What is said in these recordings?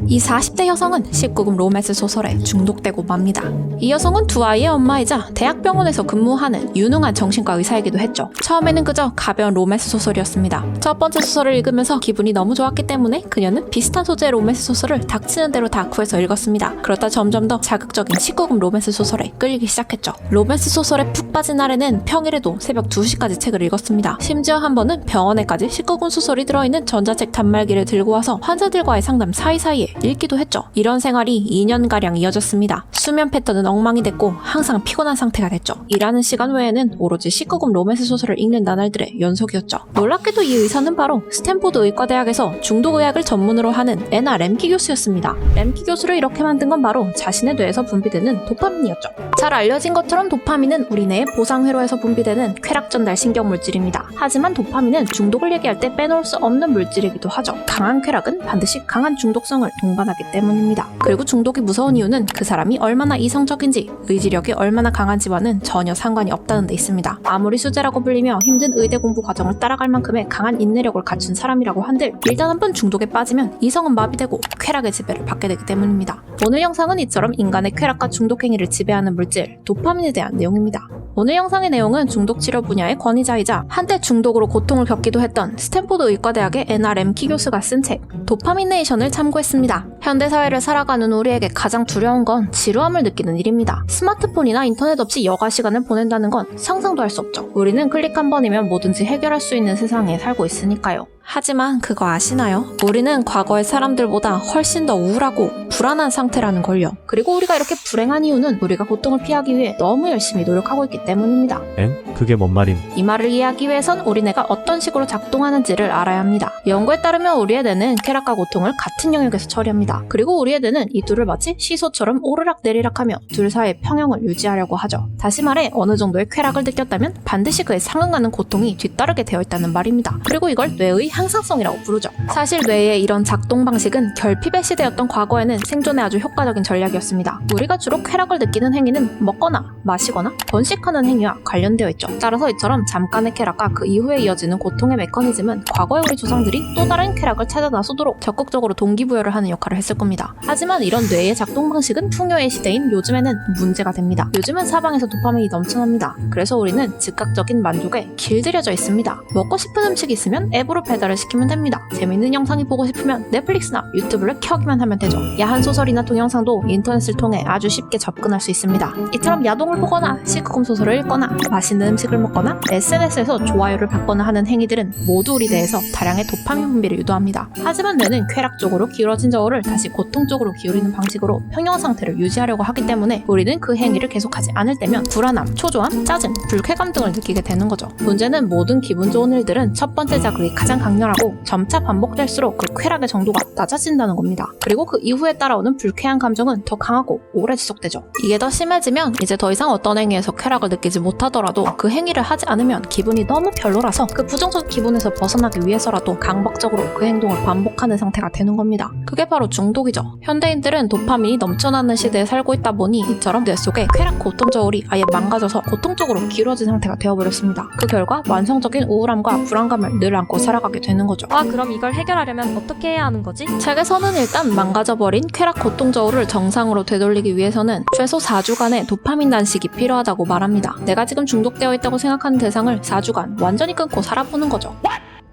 이 40대 여성은 19금 로맨스 소설에 중독되고 맙니다. 이 여성은 두 아이의 엄마이자 대학병원에서 근무하는 유능한 정신과 의사이기도 했죠. 처음에는 그저 가벼운 로맨스 소설이었습니다. 첫 번째 소설을 읽으면서 기분이 너무 좋았기 때문에 그녀는 비슷한 소재의 로맨스 소설을 닥치는 대로 다 구해서 읽었습니다. 그러다 점점 더 자극적인 19금 로맨스 소설에 끌리기 시작했죠. 로맨스 소설에 푹 빠진 날에는 평일에도 새벽 2시까지 책을 읽었습니다. 심지어 한 번은 병원에까지 19금 소설이 들어있는 전자책 단말기를 들고 와서 환자들과의 상담 사이사이에 읽기도 했죠. 이런 생활이 2년가량 이어졌습니다. 수면 패턴은 엉망이 됐고 항상 피곤한 상태가 됐죠. 일하는 시간 외에는 오로지 19금 로맨스 소설을 읽는 나날들의 연속이었죠. 놀랍게도 이 의사는 바로 스탠포드 의과대학에서 중독의학을 전문으로 하는 애나 램키 교수였습니다. 램키 교수를 이렇게 만든 건 바로 자신의 뇌에서 분비되는 도파민이었죠. 잘 알려진 것처럼 도파민은 우리 뇌의 보상회로에서 분비되는 쾌락전달 신경물질입니다. 하지만 도파민은 중독을 얘기할 때 빼놓을 수 없는 물질이기도 하죠. 강한 쾌락은 반드시 강한 중독성을 동반하기 때문입니다. 그리고 중독이 무서운 이유는 그 사람이 얼마나 이성적인지, 의지력이 얼마나 강한지와는 전혀 상관이 없다는 데 있습니다. 아무리 수재라고 불리며 힘든 의대 공부 과정을 따라갈 만큼의 강한 인내력을 갖춘 사람이라고 한들 일단 한번 중독에 빠지면 이성은 마비되고 쾌락의 지배를 받게 되기 때문입니다. 오늘 영상은 이처럼 인간의 쾌락과 중독 행위를 지배하는 물질, 도파민에 대한 내용입니다. 오늘 영상의 내용은 중독치료 분야의 권위자이자 한때 중독으로 고통을 겪기도 했던 스탠포드 의과대학의 애나 램키 교수가 쓴 책 도파민네이션을 참고했습니다. 현대사회를 살아가는 우리에게 가장 두려운 건 지루함을 느끼는 일입니다. 스마트폰이나 인터넷 없이 여가 시간을 보낸다는 건 상상도 할 수 없죠. 우리는 클릭 한 번이면 뭐든지 해결할 수 있는 세상에 살고 있으니까요. 하지만 그거 아시나요? 우리는 과거의 사람들보다 훨씬 더 우울하고 불안한 상태라는 걸요. 그리고 우리가 이렇게 불행한 이유는 우리가 고통을 피하기 위해 너무 열심히 노력하고 있기 때문입니다. 엥? 그게 뭔 말임? 이 말을 이해하기 위해선 우리 뇌가 어떤 식으로 작동하는지를 알아야 합니다. 연구에 따르면 우리의 뇌는 쾌락과 고통을 같은 영역에서 처리합니다. 그리고 우리의 뇌는 이 둘을 마치 시소처럼 오르락 내리락하며 둘 사이의 평형을 유지하려고 하죠. 다시 말해 어느 정도의 쾌락을 느꼈다면 반드시 그에 상응하는 고통이 뒤따르게 되어 있다는 말입니다. 그리고 이걸 뇌의 항상성이라고 부르죠. 사실 뇌의 이런 작동 방식은 결핍의 시대였던 과거에는 생존에 아주 효과적인 전략이었습니다. 우리가 주로 쾌락을 느끼는 행위는 먹거나 마시거나 번식하는 행위와 관련되어 있죠. 따라서 이처럼 잠깐의 쾌락과 그 이후에 이어지는 고통의 메커니즘은 과거의 우리 조상들이 또 다른 쾌락을 찾아 나서도록 적극적으로 동기부여를 하는 역할을 했을 겁니다. 하지만 이런 뇌의 작동 방식은 풍요의 시대인 요즘에는 문제가 됩니다. 요즘은 사방에서 도파민이 넘쳐납니다. 그래서 우리는 즉각적인 만족에 길들여져 있습니다. 먹고 싶은 음식이 있으면 앱으로 배달을 시키면 됩니다. 재밌는 영상이 보고 싶으면 넷플릭스나 유튜브를 켜기만 하면 되죠. 야한 소설이나 동영상도 인터넷을 통해 아주 쉽게 접근할 수 있습니다. 이처럼 야동을 보거나 19금 소설을 읽거나 맛있는 음식을 먹거나 SNS에서 좋아요를 받거나 하는 행위들은 모두 우리 뇌에서 다량의 도파민 분비를 유도합니다. 하지만 뇌는 쾌락 쪽으로 기울어진 저울을 다시 고통 쪽으로 기울이는 방식으로 평형 상태를 유지하려고 하기 때문에 우리는 그 행위를 계속하지 않을 때면 불안함, 초조함, 짜증, 불쾌감 등을 느끼게 되는 거죠. 문제는 모든 기분 좋은 일들은 첫 번째 자극이 가장 강렬하고 점차 반복될수록 그 쾌락의 정도가 낮아진다는 겁니다. 그리고 그 이후에 따라오는 불쾌한 감정은 더 강하고 오래 지속되죠. 이게 더 심해지면 이제 더 이상 어떤 행위에서 쾌락을 느끼지 못하더라도 그 행위를 하지 않으면 기분이 너무 별로라서 그 부정적 기분에서 벗어나기 위해서라도 강박적으로 그 행동을 반복하는 상태가 되는 겁니다. 그게 바로 중독이죠. 현대인들은 도파민이 넘쳐나는 시대에 살고 있다 보니 이처럼 뇌 속에 쾌락 고통 저울이 아예 망가져서 고통적으로 기울어진 상태가 되어버렸습니다. 그 결과 만성적인 우울함과 불안감을 늘 안고 살아가게 되는 거죠. 그럼 이걸 해결하려면 어떻게 해야 하는 거지? 책에서는 일단 망가져버린 쾌락 고통 저울을 정상으로 되돌리기 위해서는 최소 4주간의 도파민 단식이 필요하다고 말합니다. 내가 지금 중독되어 있다고 생각하는 대상을 4주간 완전히 끊고 살아보는 거죠.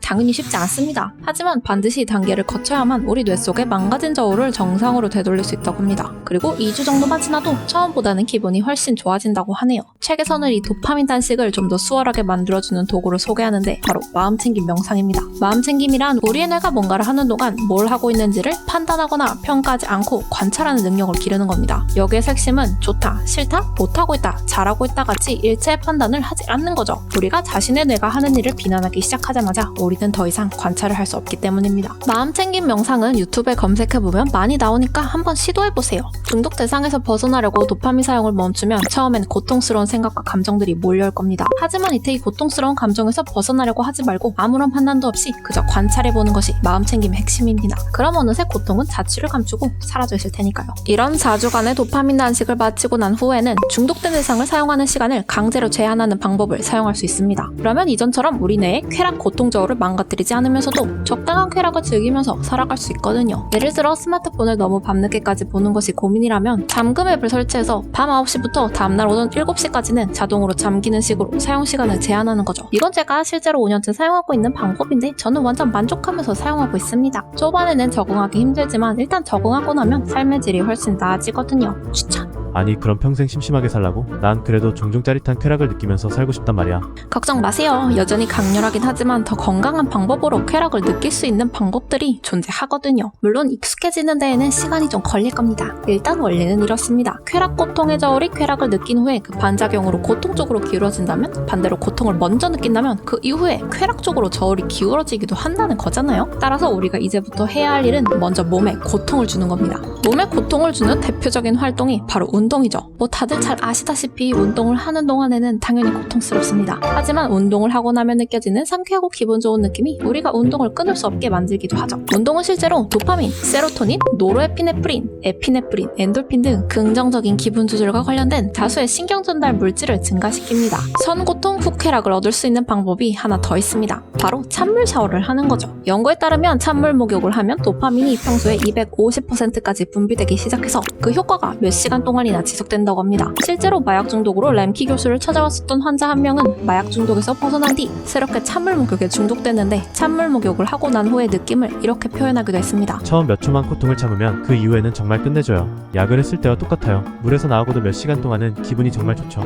당연히 쉽지 않습니다. 하지만 반드시 이 단계를 거쳐야만 우리 뇌 속에 망가진 저울을 정상으로 되돌릴 수 있다고 합니다. 그리고 2주 정도만 지나도 처음보다는 기분이 훨씬 좋아진다고 하네요. 책에서는 이 도파민 단식을 좀 더 수월하게 만들어주는 도구를 소개하는데 바로 마음챙김 명상입니다. 마음챙김이란 우리의 뇌가 뭔가를 하는 동안 뭘 하고 있는지를 판단하거나 평가하지 않고 관찰하는 능력을 기르는 겁니다. 여기에서 핵심은 좋다, 싫다, 못하고 있다, 잘하고 있다 같이 일체의 판단을 하지 않는 거죠. 우리가 자신의 뇌가 하는 일을 비난하기 시작하자마자 우리는 더 이상 관찰을 할 수 없기 때문입니다. 마음챙김 명상은 유튜브에 검색해보면 많이 나오니까 한번 시도해보세요. 중독 대상에서 벗어나려고 도파민 사용을 멈추면 처음엔 고통스러운 생각과 감정들이 몰려올 겁니다. 하지만 이때 이 고통스러운 감정에서 벗어나려고 하지 말고 아무런 판단도 없이 그저 관찰해보는 것이 마음챙김의 핵심입니다. 그럼 어느새 고통은 자취를 감추고 사라져 있을 테니까요. 이런 4주간의 도파민 단식을 마치고 난 후에는 중독된 대상을 사용하는 시간을 강제로 제한하는 방법을 사용할 수 있습니다. 그러면 이전처럼 우리 뇌의 쾌락 고통 저울을 망가뜨리지 않으면서도 적당한 쾌락을 즐기면서 살아갈 수 있거든요. 예를 들어 스마트폰을 너무 밤늦게까지 보는 것이 고민이라면 잠금 앱을 설치해서 밤 9시부터 다음날 오전 7시까지는 자동으로 잠기는 식으로 사용 시간을 제한하는 거죠. 이건 제가 실제로 5년째 사용하고 있는 방법인데 저는 완전 만족하면서 사용하고 있습니다. 초반에는 적응하기 힘들지만 일단 적응하고 나면 삶의 질이 훨씬 나아지거든요. 추천! 아니 그럼 평생 심심하게 살라고? 난 그래도 종종 짜릿한 쾌락을 느끼면서 살고 싶단 말이야. 걱정 마세요. 여전히 강렬하긴 하지만 더 건강한 방법으로 쾌락을 느낄 수 있는 방법들이 존재하거든요. 물론 익숙해지는 데에는 시간이 좀 걸릴 겁니다. 일단 원리는 이렇습니다. 쾌락 고통의 저울이 쾌락을 느낀 후에 그 반작용으로 고통 쪽으로 기울어진다면 반대로 고통을 먼저 느낀다면 그 이후에 쾌락 쪽으로 저울이 기울어지기도 한다는 거잖아요. 따라서 우리가 이제부터 해야 할 일은 먼저 몸에 고통을 주는 겁니다. 몸에 고통을 주는 대표적인 활동이 바로 운동이죠. 뭐 다들 잘 아시다시피 운동을 하는 동안에는 당연히 고통스럽습니다. 하지만 운동을 하고 나면 느껴지는 상쾌하고 기분 좋은 느낌이 우리가 운동을 끊을 수 없게 만들기도 하죠. 운동은 실제로 도파민, 세로토닌, 노르에피네프린, 에피네프린, 엔돌핀 등 긍정적인 기분 조절과 관련된 다수의 신경 전달 물질을 증가시킵니다. 선고통 후 쾌락을 얻을 수 있는 방법이 하나 더 있습니다. 바로 찬물 샤워를 하는 거죠. 연구에 따르면 찬물 목욕을 하면 도파민이 평소에 250%까지 분비되기 시작해서 그 효과가 몇 시간 동안이나 지속된다고 합니다. 실제로 마약 중독으로 램키 교수를 찾아왔었던 환자 한 명은 마약 중독에서 벗어난 뒤 새롭게 찬물 목욕에 중독됐는데 찬물 목욕을 하고 난 후의 느낌을 이렇게 표현하기도 했습니다. 처음 몇 초만 고통을 참으면 그 이후에는 정말 끝내줘요. 약을 했을 때와 똑같아요. 물에서 나오고도 몇 시간 동안은 기분이 정말 좋죠.